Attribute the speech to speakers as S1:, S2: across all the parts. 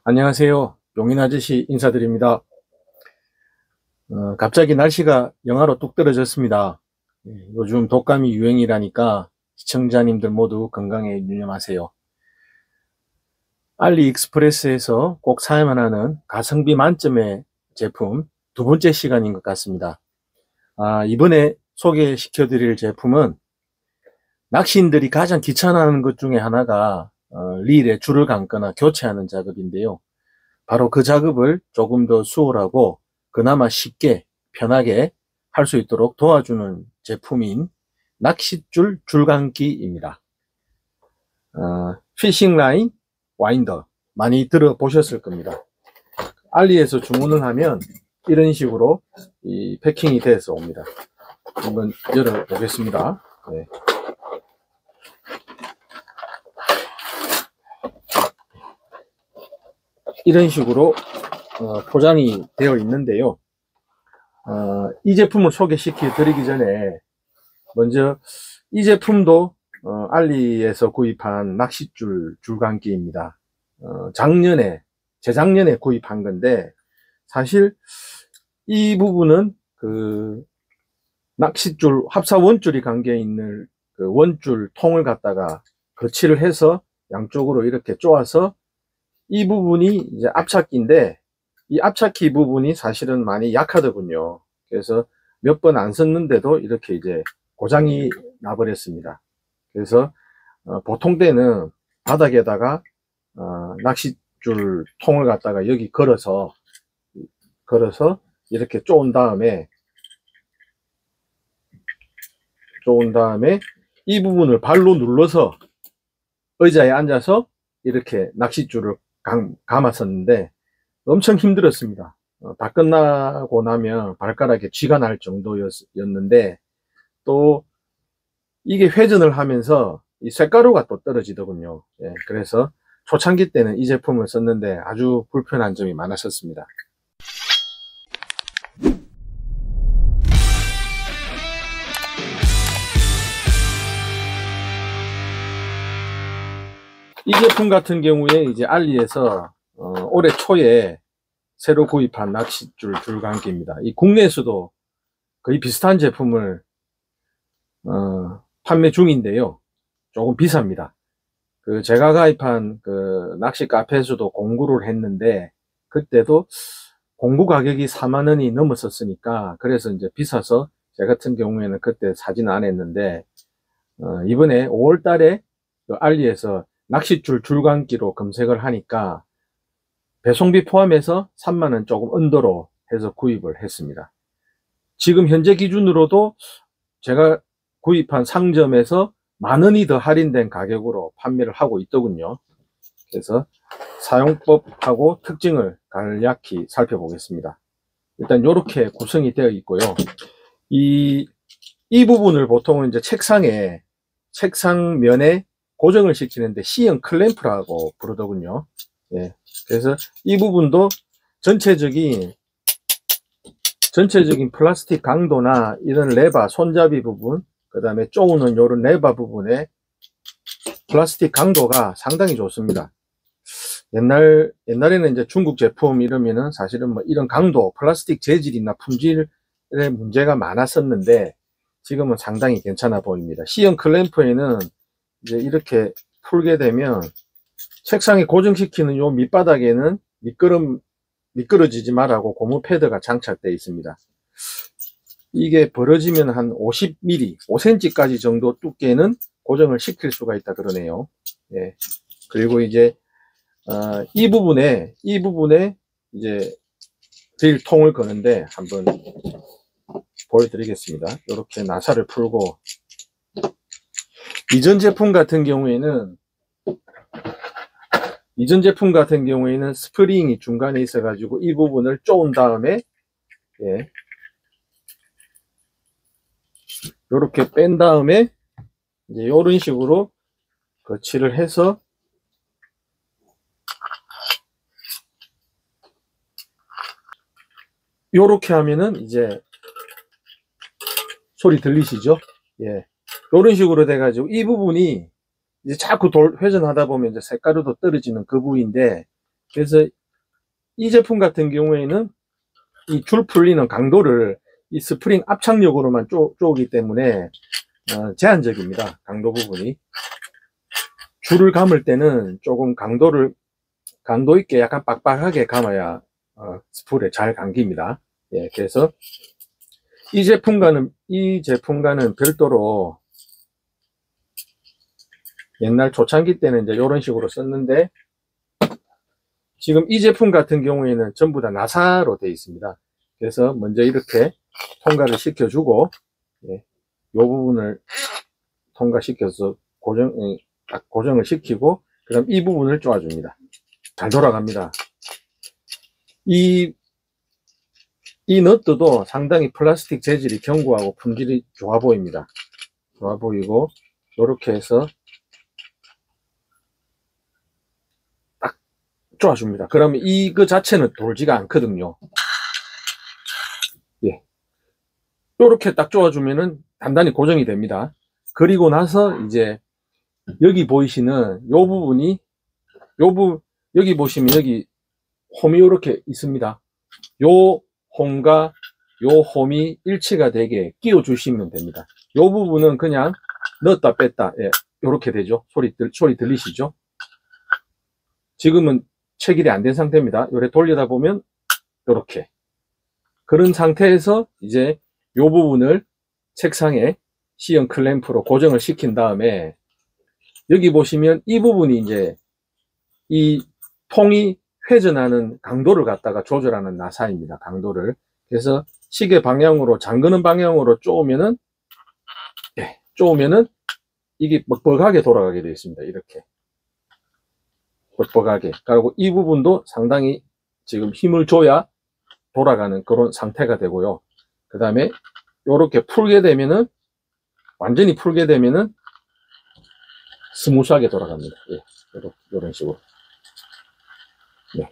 S1: 안녕하세요. 용인 아저씨 인사드립니다. 갑자기 날씨가 영하로 뚝 떨어졌습니다. 요즘 독감이 유행이라니까 시청자님들 모두 건강에 유념하세요. 알리익스프레스에서 꼭 사야만 하는 가성비 만점의 제품 두 번째 시간인 것 같습니다. 이번에 소개시켜 드릴 제품은 낚시인들이 가장 귀찮아하는 것 중에 하나가 릴에 줄을 감거나 교체하는 작업인데요. 바로 그 작업을 조금 더 수월하고 그나마 쉽게 편하게 할 수 있도록 도와주는 제품인 낚싯줄 줄감기입니다. 피싱라인 와인더 많이 들어보셨을 겁니다. 알리에서 주문을 하면 이런 식으로 이 패킹이 돼서 옵니다. 한번 열어보겠습니다. 네. 이런 식으로 포장이 되어 있는데요. 이 제품을 소개시켜 드리기 전에 먼저 이 제품도 알리에서 구입한 낚싯줄 줄감기입니다. 재작년에 구입한 건데 사실 이 부분은 그 낚싯줄 합사 원줄이 감겨 있는 그 원줄 통을 갖다가 거치를 해서 양쪽으로 이렇게 쪼아서 이 부분이 이제 앞찾기인데 이 앞찾기 부분이 사실은 많이 약하더군요. 그래서 몇 번 안 썼는데도 이렇게 이제 고장이 나버렸습니다. 그래서 보통 때는 바닥에다가 낚싯줄 통을 갖다가 여기 걸어서 이렇게 쪼은 다음에 이 부분을 발로 눌러서 의자에 앉아서 이렇게 낚싯줄을 감았었는데 엄청 힘들었습니다. 다 끝나고 나면 발가락에 쥐가 날 정도였는데 또 이게 회전을 하면서 이 쇳가루가 또 떨어지더군요. 그래서 초창기 때는 이 제품을 썼는데 아주 불편한 점이 많았었습니다. 이 제품 같은 경우에 이제 알리에서 올해 초에 새로 구입한 낚싯줄 줄감기입니다. 이 국내에서도 거의 비슷한 제품을 판매 중인데요. 조금 비쌉니다. 제가 가입한 그 낚시 카페에서도 공구를 했는데 그때도 공구 가격이 4만 원이 넘었었으니까 그래서 이제 비싸서 제 같은 경우에는 그때 사진 안 했는데 이번에 5월 달에 알리에서 낚싯줄 줄감기로 검색을 하니까 배송비 포함해서 3만 원 조금 언더로 해서 구입을 했습니다. 지금 현재 기준으로도 제가 구입한 상점에서 만 원이 더 할인된 가격으로 판매를 하고 있더군요. 그래서 사용법하고 특징을 간략히 살펴보겠습니다. 일단 이렇게 구성이 되어 있고요. 이 부분을 보통은 이제 책상 면에 고정을 시키는데 C형 클램프라고 부르더군요. 그래서 이 부분도 전체적인 플라스틱 강도나 이런 레바, 손잡이 부분, 그 다음에 쪼우는 요런 레바 부분에 플라스틱 강도가 상당히 좋습니다. 옛날에는 이제 중국 제품 이러면은 사실은 뭐 이런 강도, 플라스틱 재질이나 품질에 문제가 많았었는데 지금은 상당히 괜찮아 보입니다. C형 클램프에는 이제 이렇게 풀게 되면 책상에 고정시키는 요 밑바닥에는 미끄러지지 말라고 고무 패드가 장착되어 있습니다. 이게 벌어지면 한 50mm, 5cm까지 정도 두께는 고정을 시킬 수가 있다 그러네요. 그리고 이제 이 부분에 이제 드릴 통을 거는데 한번 보여드리겠습니다. 이렇게 나사를 풀고 이전 제품 같은 경우에는 스프링이 중간에 있어 가지고 이 부분을 쪼은 다음에 이렇게 뺀 다음에 이제 이런 식으로 거치를 해서 이렇게 하면은 이제 소리 들리시죠? 이런 식으로 돼 가지고 이 부분이 이제 자꾸 회전하다 보면 이제 색가루도 떨어지는 그 부위인데, 그래서 이 제품 같은 경우에는 이 줄 풀리는 강도를 이 스프링 압착력으로만 쪼기 때문에 제한적입니다. 강도 부분이. 줄을 감을 때는 조금 강도 있게 약간 빡빡하게 감아야 스풀에 잘 감깁니다. 예, 그래서 이 제품과는 별도로 옛날 초창기 때는 이제 이런 식으로 썼는데, 지금 이 제품 같은 경우에는 전부 다 나사로 되어 있습니다. 그래서 먼저 이렇게 통과를 시켜주고, 예, 이 부분을 통과시켜서 딱 고정을 시키고, 그 다음 이 부분을 쪼아줍니다. 잘 돌아갑니다. 이 너트도 상당히 플라스틱 재질이 견고하고 품질이 좋아 보입니다. 좋아 보이고, 이렇게 해서 딱 쪼아줍니다. 그러면 이거 자체는 돌지가 않거든요. 예. 이렇게 딱 쪼아주면은 단단히 고정이 됩니다. 그리고 나서 이제 여기 보이시는 요 부분이, 여기 보시면 여기 홈이 이렇게 있습니다. 요 홈과 요 홈이 일치가 되게 끼워 주시면 됩니다. 요 부분은 그냥 넣었다 뺐다, 예, 요렇게 되죠. 소리 들리시죠? 지금은 체결이 안 된 상태입니다. 요래 돌리다 보면 요렇게. 그런 상태에서 이제 요 부분을 책상에 C형 클램프로 고정을 시킨 다음에, 여기 보시면 이 부분이 이제 이 통이 회전하는 강도를 갖다가 조절하는 나사입니다. 강도를. 그래서 시계 방향으로, 잠그는 방향으로 쪼으면은, 예, 쪼으면은 이게 뻑뻑하게 돌아가게 되어 있습니다. 이렇게 뻑뻑하게. 그리고 이 부분도 상당히 지금 힘을 줘야 돌아가는 그런 상태가 되고요. 그 다음에 이렇게 풀게 되면은, 완전히 풀게 되면은 스무스하게 돌아갑니다. 예, 이런 식으로. 네.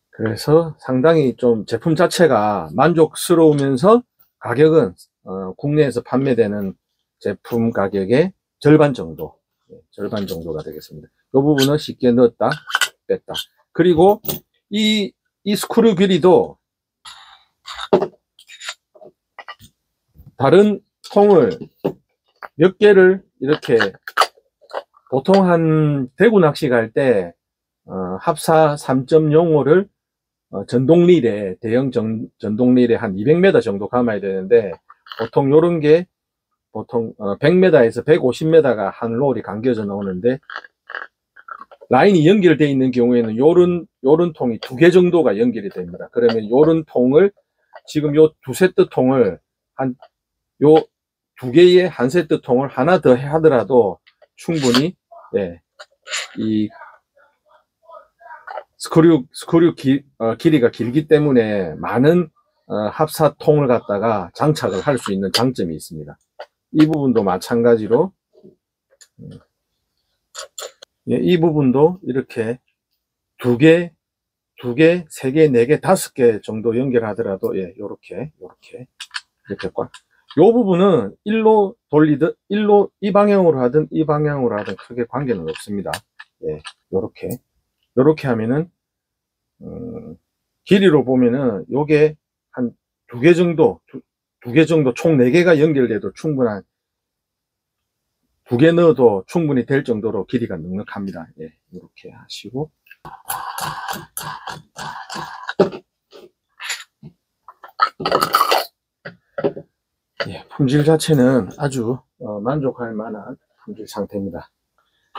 S1: 그래서 상당히 좀 제품 자체가 만족스러우면서 가격은 국내에서 판매되는 제품 가격의 절반 정도, 절반 정도가 되겠습니다. 이 부분은 쉽게 넣었다 뺐다. 그리고 이 스크류 길이도 다른 통을 몇 개를 이렇게, 보통 한 대구 낚시 갈 때 합사 3.05를 전동릴에, 대형 전동릴에 한 200m 정도 감아야 되는데, 보통 요런 게 보통 100m에서 150m가 한 롤이 감겨져 나오는데, 라인이 연결되어 있는 경우에는 요런 통이 2개 정도가 연결이 됩니다. 그러면 요런 통을, 지금 요 두 세트 통을 요 2개의 한 세트 통을 하나 더 하더라도 충분히, 예, 이 스크류 길이가 길기 때문에 많은 합사통을 갖다가 장착을 할 수 있는 장점이 있습니다. 이 부분도 마찬가지로, 예, 이 부분도 이렇게 2개, 3개, 4개, 5개 정도 연결하더라도, 예, 요렇게 꽉. 요 부분은 일로 돌리든, 이 방향으로 하든 이 방향으로 하든 크게 관계는 없습니다. 예, 요렇게 하면은, 길이로 보면은 요게 한 2개 정도, 총 4개가 연결돼도 충분한, 2개 넣어도 충분히 될 정도로 길이가 넉넉합니다. 예, 이렇게 하시고. 예, 품질 자체는 아주 만족할 만한 품질 상태입니다.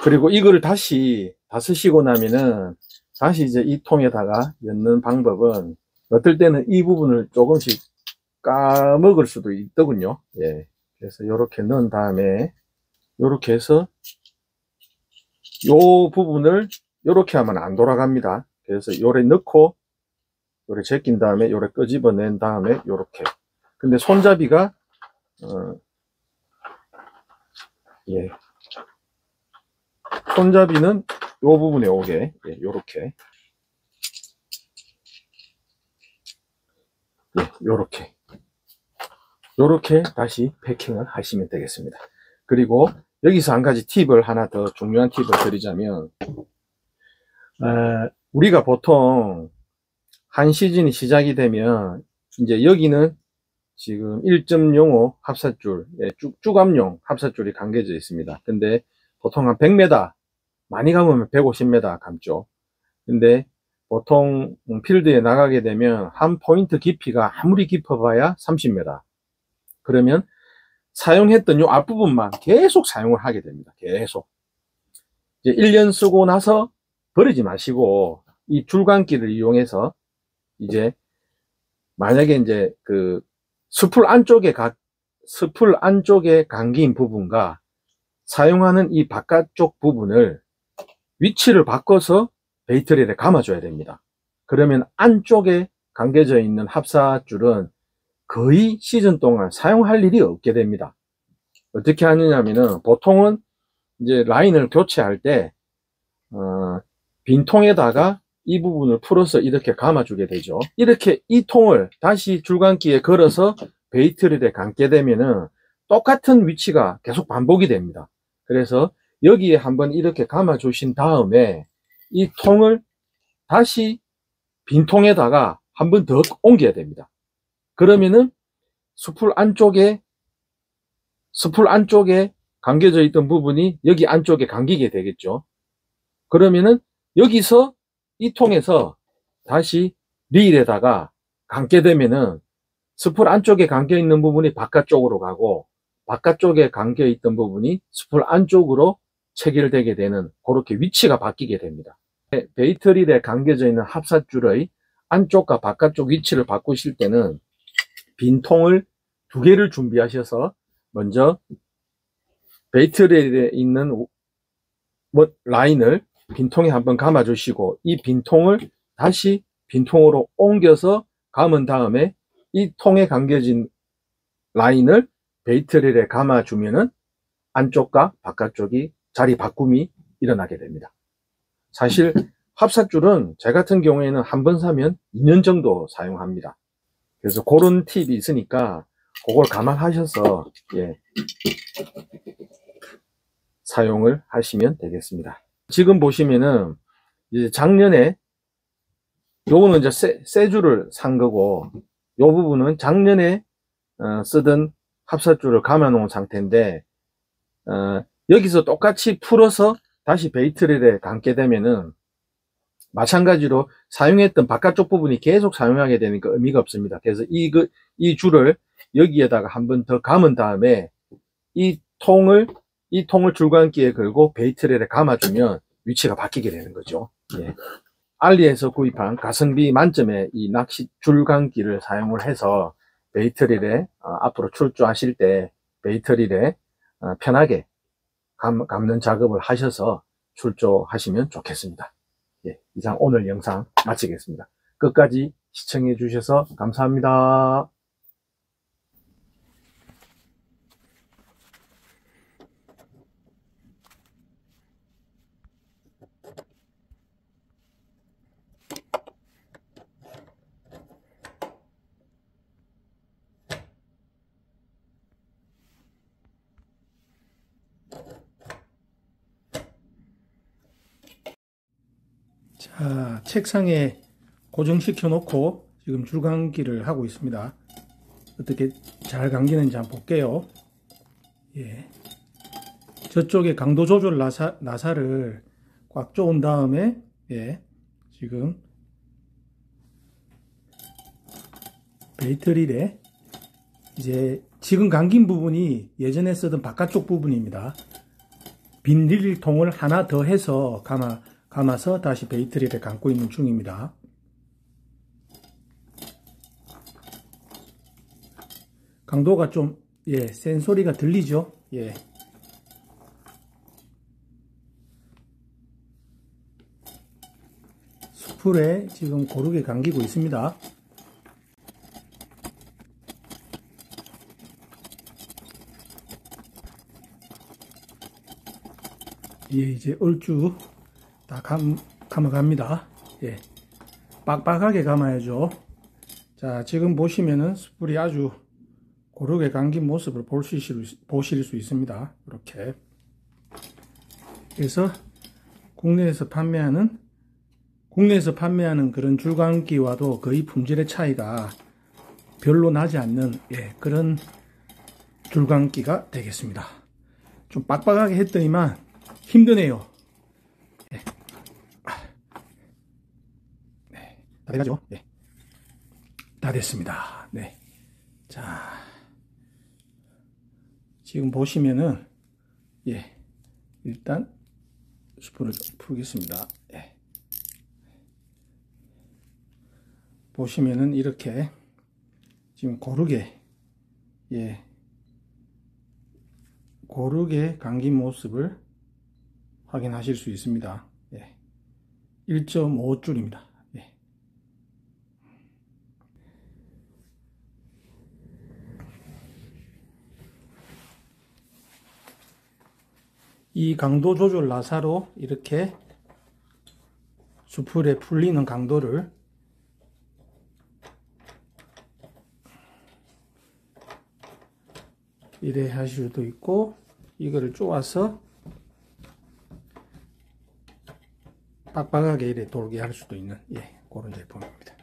S1: 그리고 이거를 다시 다 쓰시고 나면은 다시 이제 이 통에다가 넣는 방법은, 어떨 때는 이 부분을 조금씩 까먹을 수도 있더군요. 예, 그래서 이렇게 넣은 다음에, 이렇게 해서 요 부분을 이렇게 하면 안 돌아갑니다. 그래서 요래 넣고 요래 제낀 다음에 요래 끄집어낸 다음에 요렇게. 근데 손잡이가 예, 손잡이는 요 부분에 오게, 예, 요렇게, 예, 요렇게 다시 패킹을 하시면 되겠습니다. 그리고 여기서 한 가지 팁을, 하나 더 중요한 팁을 드리자면, 우리가 보통 한 시즌이 시작이 되면 이제 여기는 지금 1.05 합사줄, 쭉암용 합사줄이 감겨져 있습니다. 근데 보통 한 100m, 많이 감으면 150m 감죠. 근데 보통 필드에 나가게 되면 한 포인트 깊이가 아무리 깊어봐야 30m. 그러면 사용했던 요 앞부분만 계속 사용을 하게 됩니다. 계속. 이제 1년 쓰고 나서 버리지 마시고 이 줄감기를 이용해서 이제 만약에 이제 그 스풀 안쪽에 감긴 부분과 사용하는 이 바깥쪽 부분을 위치를 바꿔서 베이트릴에 감아줘야 됩니다. 그러면 안쪽에 감겨져 있는 합사줄은 거의 시즌 동안 사용할 일이 없게 됩니다. 어떻게 하느냐면은 보통은 이제 라인을 교체할 때 빈 통에다가 이 부분을 풀어서 이렇게 감아주게 되죠. 이렇게 이 통을 다시 줄감기에 걸어서 베이트릴에 감게 되면은 똑같은 위치가 계속 반복이 됩니다. 그래서 여기에 한번 이렇게 감아 주신 다음에 이 통을 다시 빈 통에다가 한 번 더 옮겨야 됩니다. 그러면은 스풀 안쪽에 감겨져 있던 부분이 여기 안쪽에 감기게 되겠죠. 그러면은 여기서 이 통에서 다시 리일에다가 감게 되면은 스풀 안쪽에 감겨 있는 부분이 바깥쪽으로 가고 바깥쪽에 감겨 있던 부분이 스풀 안쪽으로 체결되게 되는 그렇게 위치가 바뀌게 됩니다. 베이트릴에 감겨져 있는 합사줄의 안쪽과 바깥쪽 위치를 바꾸실 때는 빈 통을 2개를 준비하셔서 먼저 베이트릴에 있는 라인을 빈통에 한번 감아 주시고 이 빈통을 다시 빈통으로 옮겨서 감은 다음에 이 통에 감겨진 라인을 베이트릴에 감아 주면은 안쪽과 바깥쪽이 자리 바꿈이 일어나게 됩니다. 사실 합사줄은 제 같은 경우에는 한번 사면 2년 정도 사용합니다. 그래서 그런 팁이 있으니까 그걸 감안하셔서 사용을 하시면 되겠습니다. 지금 보시면은 이제 작년에 요거는 이제 새 줄을 산 거고 요 부분은 작년에 쓰던 합사줄을 감아 놓은 상태인데 여기서 똑같이 풀어서 다시 베이트릴에 감게 되면은 마찬가지로 사용했던 바깥쪽 부분이 계속 사용하게 되니까 의미가 없습니다. 그래서 이 줄을 여기에다가 한 번 더 감은 다음에 이 통을 줄감기에 걸고 베이트릴에 감아주면 위치가 바뀌게 되는 거죠. 알리에서 구입한 가성비 만점의 이 낚시 줄감기를 사용을 해서 베이트릴에 앞으로 출조하실 때 베이트릴에 편하게 감는 작업을 하셔서 출조하시면 좋겠습니다. 이상 오늘 영상 마치겠습니다. 끝까지 시청해 주셔서 감사합니다. 자, 책상에 고정시켜 놓고 지금 줄감기를 하고 있습니다. 어떻게 잘 감기는지 한번 볼게요. 저쪽에 강도 조절 나사를 꽉 조은 다음에 지금 베이트릴에 이제 지금 감긴 부분이 예전에 쓰던 바깥쪽 부분입니다. 비닐통을 하나 더 해서 감아서 다시 베이트릴에 감고 있는 중입니다. 강도가 좀 센 소리가 들리죠? 스풀에 지금 고르게 감기고 있습니다. 이제 얼추 다 감아갑니다. 빡빡하게 감아야죠. 자, 지금 보시면은 스풀이 아주 고르게 감긴 모습을 보실 수 있습니다. 이렇게. 그래서 국내에서 판매하는
S2: 국내에서 판매하는 그런 줄감기와도 거의 품질의 차이가 별로 나지 않는 그런 줄감기가 되겠습니다. 좀 빡빡하게 했더니만 힘드네요. 다 돼가죠? 다 됐습니다. 자, 지금 보시면은 일단 스푼을 좀 풀겠습니다. 보시면은 이렇게 지금 고르게 고르게 감긴 모습을 확인하실 수 있습니다. 1.5줄입니다. 이 강도 조절 나사로 이렇게 수풀에 풀리는 강도를 이래 하실 수도 있고, 이거를 쪼아서 빡빡하게 이래 돌게 할 수도 있는 그런 제품입니다.